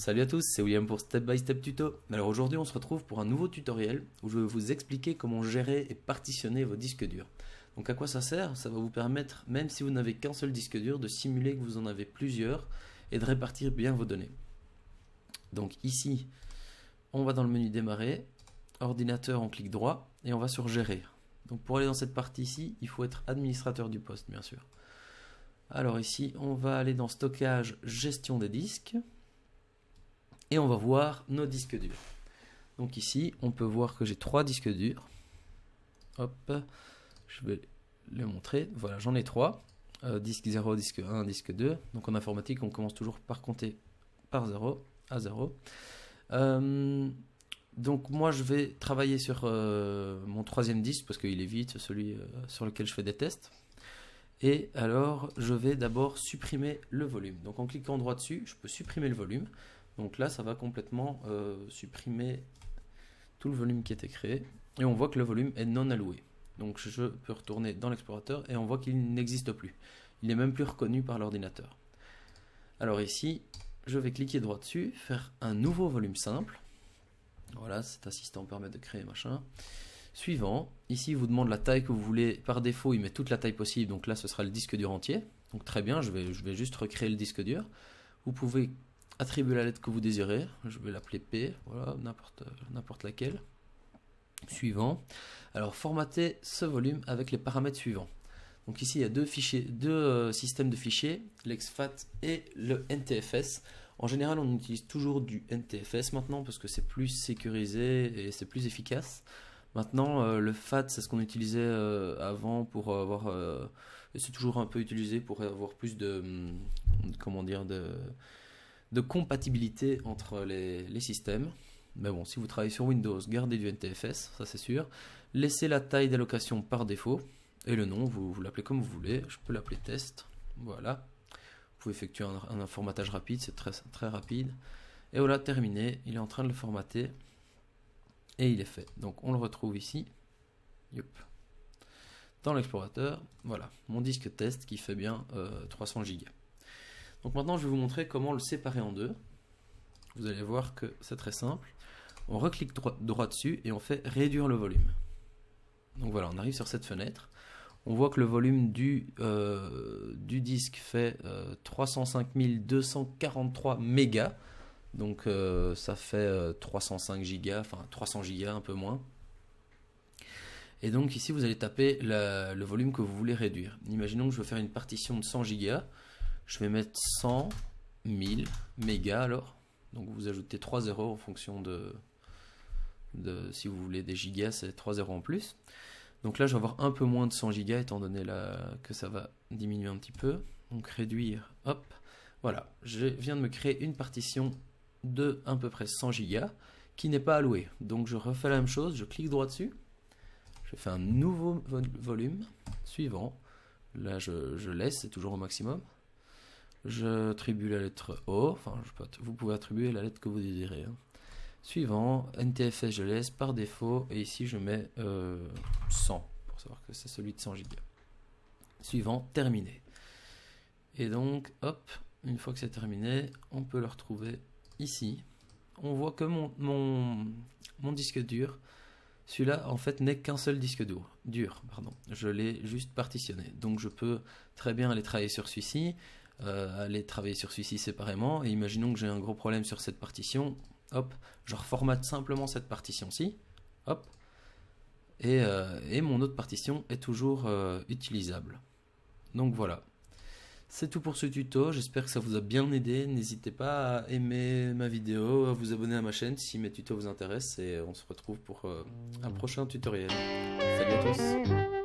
Salut à tous, c'est William pour Step by Step Tuto. Alors aujourd'hui on se retrouve pour un nouveau tutoriel où je vais vous expliquer comment gérer et partitionner vos disques durs. Donc à quoi ça sert? Ça va vous permettre, même si vous n'avez qu'un seul disque dur, de simuler que vous en avez plusieurs et de répartir bien vos données. Donc ici, on va dans le menu démarrer, ordinateur, on clique droit et on va sur gérer. Donc pour aller dans cette partie ici, il faut être administrateur du poste bien sûr. Alors ici, on va aller dans stockage, gestion des disques. Et on va voir nos disques durs. Donc ici, on peut voir que j'ai 3 disques durs. Hop, je vais les montrer. Voilà, j'en ai 3. Disque 0, disque 1, disque 2. Donc en informatique, on commence toujours par compter par 0 à 0. Donc moi, je vais travailler sur mon 3e disque parce qu'il est vite, celui sur lequel je fais des tests. Et alors, je vais d'abord supprimer le volume. Donc en cliquant droit dessus, je peux supprimer le volume. Donc là, ça va complètement supprimer tout le volume qui était créé. Et on voit que le volume est non alloué. Donc je peux retourner dans l'explorateur et on voit qu'il n'existe plus. Il n'est même plus reconnu par l'ordinateur. Alors ici, je vais cliquer droit dessus, faire un nouveau volume simple. Voilà, cet assistant permet de créer machin. Suivant, ici il vous demande la taille que vous voulez. Par défaut, il met toute la taille possible. Donc là, ce sera le disque dur entier. Donc très bien, je vais juste recréer le disque dur. Vous pouvez attribuer la lettre que vous désirez, je vais l'appeler P, voilà, n'importe laquelle. Suivant. Alors formater ce volume avec les paramètres suivants. Donc ici il y a deux systèmes de fichiers, l'exFAT et le NTFS. En général on utilise toujours du NTFS maintenant parce que c'est plus sécurisé et c'est plus efficace. Maintenant le FAT c'est ce qu'on utilisait avant pour avoir, et c'est toujours un peu utilisé pour avoir plus de, comment dire, de compatibilité entre les systèmes. Mais bon, si vous travaillez sur Windows, gardez du NTFS, ça c'est sûr. Laissez la taille d'allocation par défaut. Et le nom, vous l'appelez comme vous voulez. Je peux l'appeler test. Voilà. Vous pouvez effectuer un formatage rapide, c'est très, très rapide. Et voilà, terminé. Il est en train de le formater. Et il est fait. Donc on le retrouve ici. Yep. Dans l'explorateur. Voilà, mon disque test qui fait bien 300 Go. Donc maintenant je vais vous montrer comment le séparer en deux. Vous allez voir que c'est très simple. On reclique droit dessus et on fait réduire le volume. Donc voilà, on arrive sur cette fenêtre. On voit que le volume du disque fait 305 243 mégas. Donc ça fait 305 gigas, enfin 300 gigas un peu moins. Et donc ici vous allez taper le volume que vous voulez réduire. Imaginons que je veux faire une partition de 100 gigas. Je vais mettre 100, 1000 mégas alors. Donc vous ajoutez 3 zéros en fonction de si vous voulez des gigas, c'est 3 zéros en plus. Donc là je vais avoir un peu moins de 100 gigas étant donné que ça va diminuer un petit peu. Donc réduire, hop. Voilà, je viens de me créer une partition de à peu près 100 gigas qui n'est pas allouée. Donc je refais la même chose, je clique droit dessus. Je fais un nouveau volume suivant. Là je laisse, c'est toujours au maximum. Je attribue la lettre O, enfin vous pouvez attribuer la lettre que vous désirez. Suivant, NTFS je laisse par défaut et ici je mets 100 pour savoir que c'est celui de 100 Go. Suivant, terminé. Et donc hop, une fois que c'est terminé, on peut le retrouver ici. On voit que mon disque dur, celui-là en fait n'est qu'un seul disque dur. Je l'ai juste partitionné. Donc je peux très bien aller travailler sur celui-ci. Aller travailler sur celui-ci séparément et imaginons que j'ai un gros problème sur cette partition, hop, je reformate simplement cette partition-ci, hop, et mon autre partition est toujours utilisable. Donc voilà, c'est tout pour ce tuto, j'espère que ça vous a bien aidé, n'hésitez pas à aimer ma vidéo, à vous abonner à ma chaîne si mes tutos vous intéressent et on se retrouve pour un prochain tutoriel. Salut à tous.